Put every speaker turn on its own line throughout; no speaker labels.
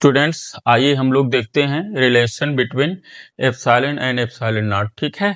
Students, आइए हम लोग देखते हैं relation between epsilon and epsilon not. ठीक है,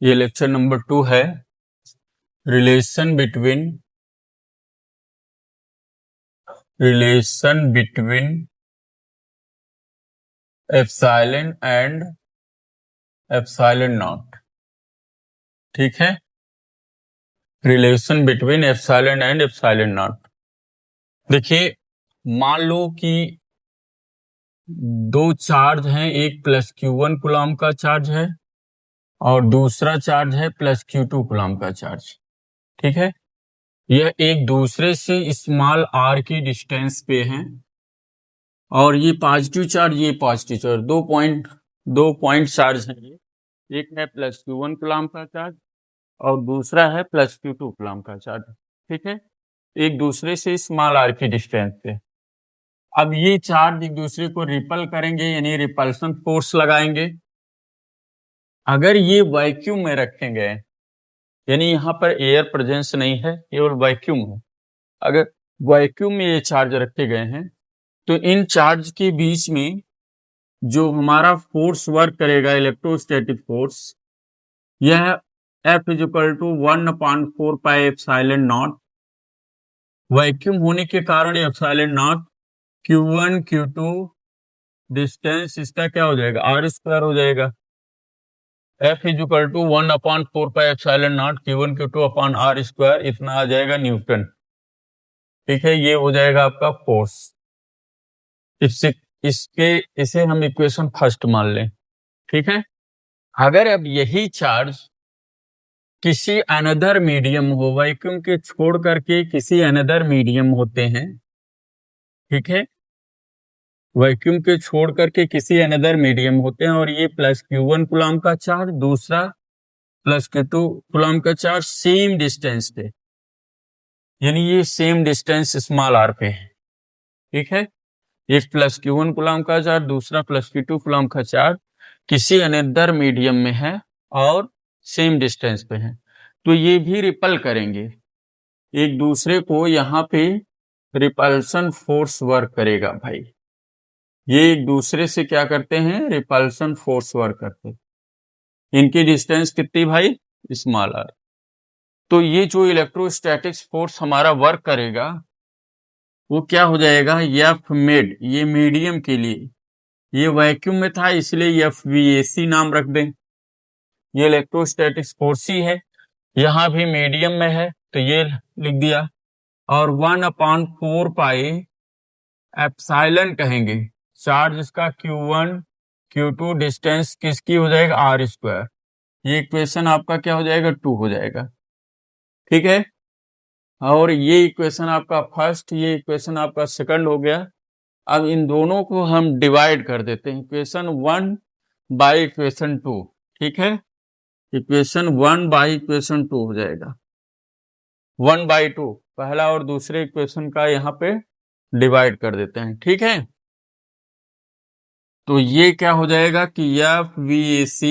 ये लेक्चर नंबर 2 है। Relation between epsilon and epsilon not. ठीक है, relation between epsilon and epsilon not. देखिए, मान लो कि दो चार्ज हैं, एक प्लस Q1 कूलम का चार्ज है और दूसरा चार्ज है प्लस Q2 कूलम का चार्ज। ठीक है, यह एक दूसरे से स्मॉल r की डिस्टेंस पे हैं और ये पॉजिटिव चार्ज, ये पॉजिटिव चार्ज, दो पॉइंट चार्ज है। एक है प्लस Q1 कूलम का चार्ज और दूसरा है प्लस Q2 कूलम का चार्ज। ठीक है, एक दूसरे से स्मॉल r की डिस्टेंस पे। अब ये चार्ज एक दूसरे को रिपल करेंगे, यानी रिपल्सन फोर्स लगाएंगे। अगर ये वैक्यूम में रखे गए, यानी यहाँ पर एयर प्रेजेंस नहीं है, केवल वैक्यूम है, अगर वैक्यूम में ये चार्ज रखे गए हैं तो इन चार्ज के बीच में जो हमारा फोर्स वर्क करेगा, इलेक्ट्रोस्टैटिक फोर्स, यह F = 1/4 pi epsilon not. Vacuum होने के कारण epsilon not Q1 Q2 distance इसका क्या हो जाएगा, r² हो जाएगा। F = 1/4 pi epsilon not Q1 Q2 upon r², इतना आ जाएगा न्यूटन। ठीक है, ये हो जाएगा आपका फोर्स। इसे हम इक्वेशन फर्स्ट मान लें। ठीक है, अगर अब यही चार्ज किसी अनदर मीडियम हो, वैक्यूम के छोड़ करके किसी अनदर मीडियम होते हैं, ठीक है, वैक्यूम के छोड़ करके किसी अनदर मीडियम होते हैं और ये प्लस Q1 कूलम का चार्ज, दूसरा प्लस Q2 कूलम का चार्ज, सेम डिस्टेंस पे, यानी ये सेम डिस्टेंस स्मॉल r पे है। ठीक है, एक प्लस Q1 कूलम का चार्ज, दूसरा प्लस Q2 कूलम का चार्ज किसी अनदर मीडियम में है और सेम डिस्टेंस पे है, तो ये भी रिपल करेंगे एक दूसरे को। यहाँ पे रिपल्सन फोर्स वर्क करेगा भाई, ये एक दूसरे से क्या करते हैं, रिपल्सन फोर्स वर्क करते हैं। इनकी डिस्टेंस कितनी भाई, स्मॉल r। तो ये जो इलेक्ट्रोस्टैटिक्स फोर्स हमारा वर्क करेगा वो क्या हो जाएगा, F मेड, ये मीडियम के लिए, ये वैक्यूम में था इसलिए FVAC नाम रख दें। ये इलेक्ट्रोस्टैटिक्स फोर्स ही है, यहाँ भी मीडियम में है तो ये लिख दिया। और 1/4 पाई एप्सिलॉन कहेंगे, चार्ज इसका Q1 Q2 डिस्टेंस किसकी हो जाएगा, r²। ये इक्वेशन आपका क्या हो जाएगा, 2 हो जाएगा। ठीक है, और ये इक्वेशन आपका फर्स्ट, ये इक्वेशन आपका सेकंड हो गया। अब इन दोनों को हम डिवाइड कर देते हैं, इक्वेशन 1 बाई इक्वेशन 2। ठीक है, इक्वेशन 1 बाई इक्वेशन 2 हो जाएगा। 1/2 पहला और दूसरे इक्वेशन का यहाँ पे डिवाइड कर देते हैं। ठीक है, तो ये क्या हो जाएगा कि FVAC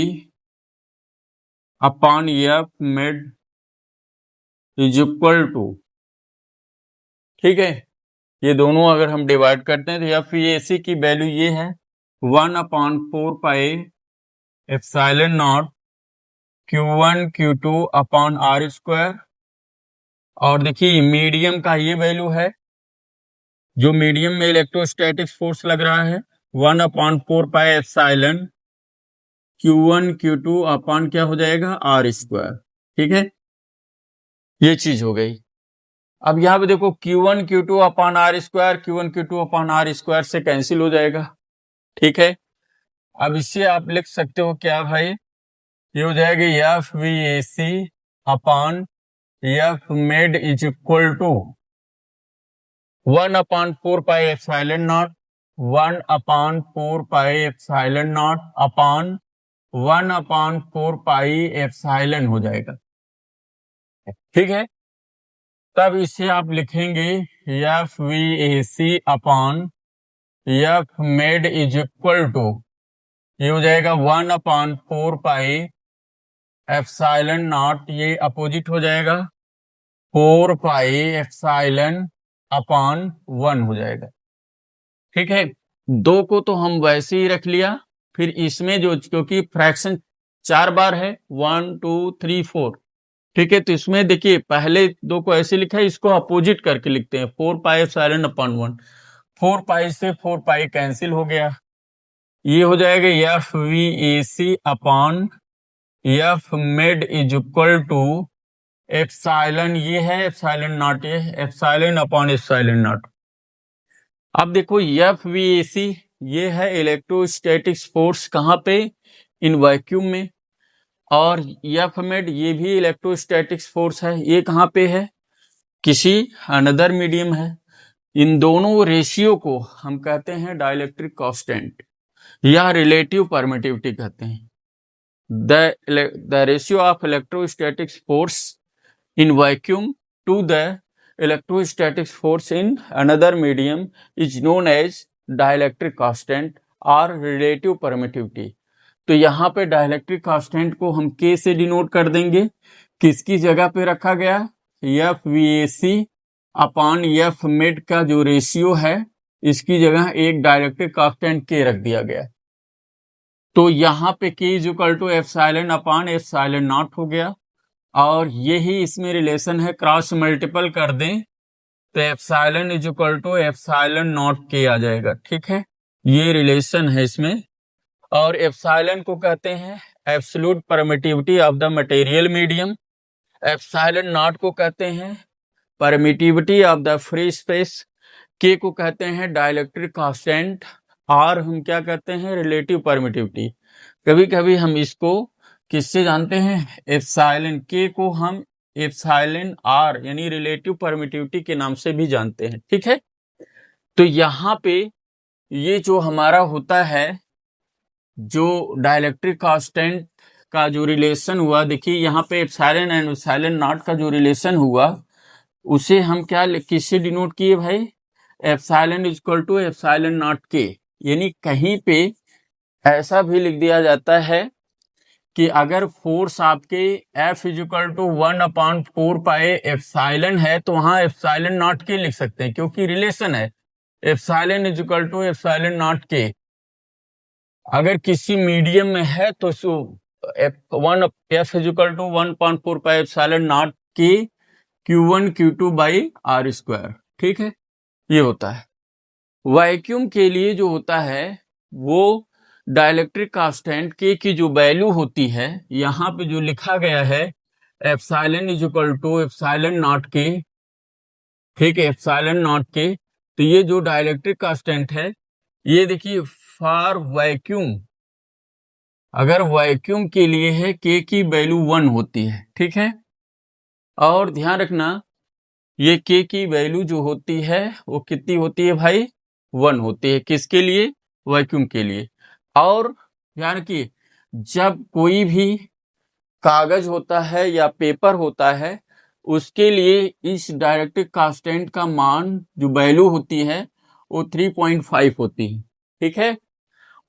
upon F med is equal to, ठीक है, ये दोनों अगर हम डिवाइड करते हैं तो FVAC की वैल्यू ये है 1/4 pi epsilon not Q1 Q2 upon r²। और देखिए मीडियम का ये वैल्यू है, जो मीडियम में इलेक्ट्रोस्टैटिक फोर्स लग रहा है, 1/4 pi epsilon Q1 Q2 upon क्या हो जाएगा, r²। ठीक है, ये चीज हो गई। अब यहाँ पे देखो Q1 Q2 upon r², Q1 Q2 upon r² से कैंसिल हो जाएगा। ठीक है, अब इससे आप लिख सकते हो क्या भाई, ये हो जाएगा FVAC upon F med is equal to 1/4 pi epsilon naught, 1/4 pi epsilon naught upon 1/4 pi epsilon हो जाएगा। ठीक है, तब इसे आप लिखेंगे FVAC upon F med is equal to, ये हो जाएगा 1/4 पाई एप्सिलॉन नॉट, ये अपोजिट हो जाएगा, 4 पाई एप्सिलॉन अपॉन 1 हो जाएगा। ठीक है, 2 को तो हम वैसे ही रख लिया, फिर इसमें जो, क्योंकि फ्रैक्शन 4 बार है, 1 2 3 4, ठीक है, तो इसमें देखिए पहले 2 को ऐसे लिखा है, इसको अपोजिट करके लिखते हैं, 4 पाई एप्सिलॉन अपॉन 1। 4 पाई से 4 पाई कैंसिल हो गया, ये हो जाएगा F V A C upon F mid is equal to epsilon, ये है एप्सिलॉन नॉट, ये एप्सिलॉन अपॉन एप्सिलॉन नॉट। अब देखो एफ वी ए सी ये है इलेक्ट्रोस्टैटिक्स फोर्स, कहाँ पे, इन वैक्यूम में, और एफ मिड ये भी इलेक्ट्रोस्टैटिक्स फोर्स है, ये कहाँ पे है, किसी अनदर मीडियम है। इन दोनों रेशियो को हम कहते हैं डाइलेक्ट्रिक कांस्टेंट या रिलेटिव परमिटिविटी कहते हैं। The ratio of electrostatics force in vacuum to the electrostatic force in another medium is known as dielectric constant or relative permittivity। तो यहाँ पे डाइलेक्ट्रिक कांस्टेंट को हम K से डिनोट कर देंगे, किसकी जगह पे रखा गया, F V A C upon F mid का जो रेशियो है, इसकी जगह एक डाइलेक्ट्रिक कांस्टेंट K रख दिया गया। तो यहाँ पे K is equal to epsilon upon epsilon naught हो गया, और यही इसमें रिलेशन है, क्रॉस मल्टीपल कर दें तो epsilon is equal to epsilon naught के आ जाएगा, ठीक है, ये रिलेशन है इसमें। और एप्सिलॉन को कहते हैं absolute permittivity of the material medium, epsilon not को कहते हैं permittivity of the free space, के को कहते हैं डाइलेक्ट्रिक कांस्टेंट, और हम क्या कहते हैं, रिलेटिव परमिटिविटी। कभी कभी हम इसको किससे जानते हैं, एप्सिलॉन के को हम एप्सिलॉन आर यानी रिलेटिव परमिटिविटी के नाम से भी जानते हैं, ठीक है। तो यहाँ पे ये जो हमारा होता है, जो डाइलेक्ट्रिक कांस्टेंट का जो रिलेशन हुआ, देखिए यहाँ पे एप्सिलॉन एंड एप्सिलॉन नॉट का जो रिलेशन हुआ, उसे हम क्या किससे डिनोट किए भाई, epsilon is equal to epsilon naught के। यानी कहीं पे ऐसा भी लिख दिया जाता है कि अगर फोर्स आपके F is equal to 1/4 pi epsilon है, तो वहां एप्सिलॉन नॉट के लिख सकते हैं, क्योंकि रिलेशन है, epsilon is equal to epsilon naught के। अगर किसी मीडियम में है तो F is equal to 1/4 pi epsilon naught के Q1 Q2 by R square, ठीक है, ये होता है। वैक्यूम के लिए जो होता है वो डाइलेक्ट्रिक कांस्टेंट के की जो वैल्यू होती है, यहाँ पे जो लिखा गया है epsilon is equal to epsilon naught के, ठीक है, एप्सिलॉन नॉट के। तो ये जो डाइलेक्ट्रिक कांस्टेंट है, ये देखिए फॉर वैक्यूम, अगर वैक्यूम के लिए है के की वैल्यू 1 होती है, ठीक है, और ध्यान रखना ये के की वैल्यू जो होती है वो कितनी होती है भाई, 1 होती है, किसके लिए, वैक्यूम के लिए। और ध्यान रखिए, जब कोई भी कागज होता है या पेपर होता है, उसके लिए इस डाइलेक्ट्रिक कांस्टेंट का मान जो वैल्यू होती है वो 3.5 होती है, ठीक है।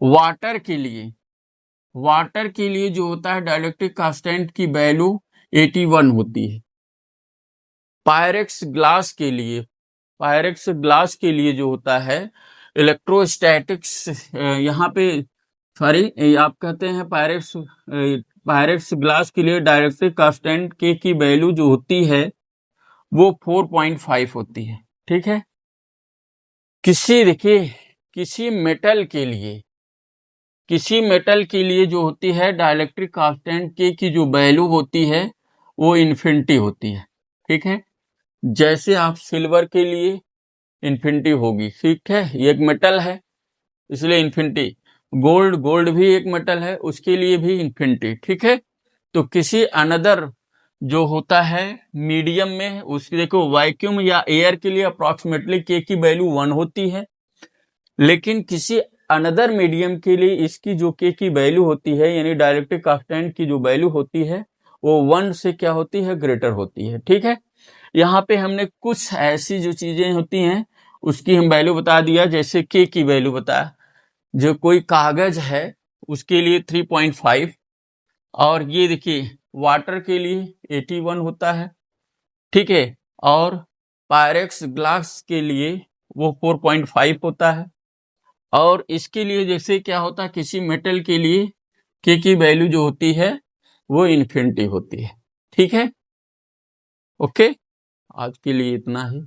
वाटर के लिए जो होता है डाइलेक्ट्रिक कांस्टेंट की वैल्यू 81 होती है। पायरेक्स ग्लास के लिए जो होता है इलेक्ट्रोस्टैटिक्स, यहाँ पे सॉरी आप कहते हैं पायरेक्स ग्लास के लिए डाइलेक्ट्रिक कांस्टेंट के की वैल्यू जो होती है वो 4.5 होती है, ठीक है। किसी मेटल के लिए जो होती है डाइलेक्ट्रिक कांस्टेंट के की जो वैल्यू होती है वो इन्फिनिटी होती है, ठीक है। जैसे आप सिल्वर के लिए इन्फिनिटी होगी, ठीक है, ये एक मेटल है इसलिए इन्फिनिटी। गोल्ड भी एक मेटल है, उसके लिए भी इन्फिनिटी, ठीक है। तो किसी अनदर जो होता है मीडियम में, उसकी देखो वैक्यूम या एयर के लिए अप्रोक्सीमेटली के की वैल्यू 1 होती है, लेकिन किसी अनदर मीडियम के लिए इसकी जो के की वैल्यू होती है, यानी डाइलेक्ट्रिक कांस्टेंट की जो वैल्यू होती है वो 1 से क्या होती है, ग्रेटर होती है, ठीक है। यहाँ पे हमने कुछ ऐसी जो चीजें होती हैं उसकी हम वैल्यू बता दिया, जैसे के की वैल्यू बताया, जो कोई कागज है उसके लिए 3.5, और ये देखिए वाटर के लिए 81 होता है, ठीक है, और पायरेक्स ग्लास के लिए वो 4.5 होता है, और इसके लिए जैसे क्या होता है, किसी मेटल के लिए के की वैल्यू जो होती है वो इन्फिनिटी होती है। ठीक है, ओके, आज के लिए इतना ही।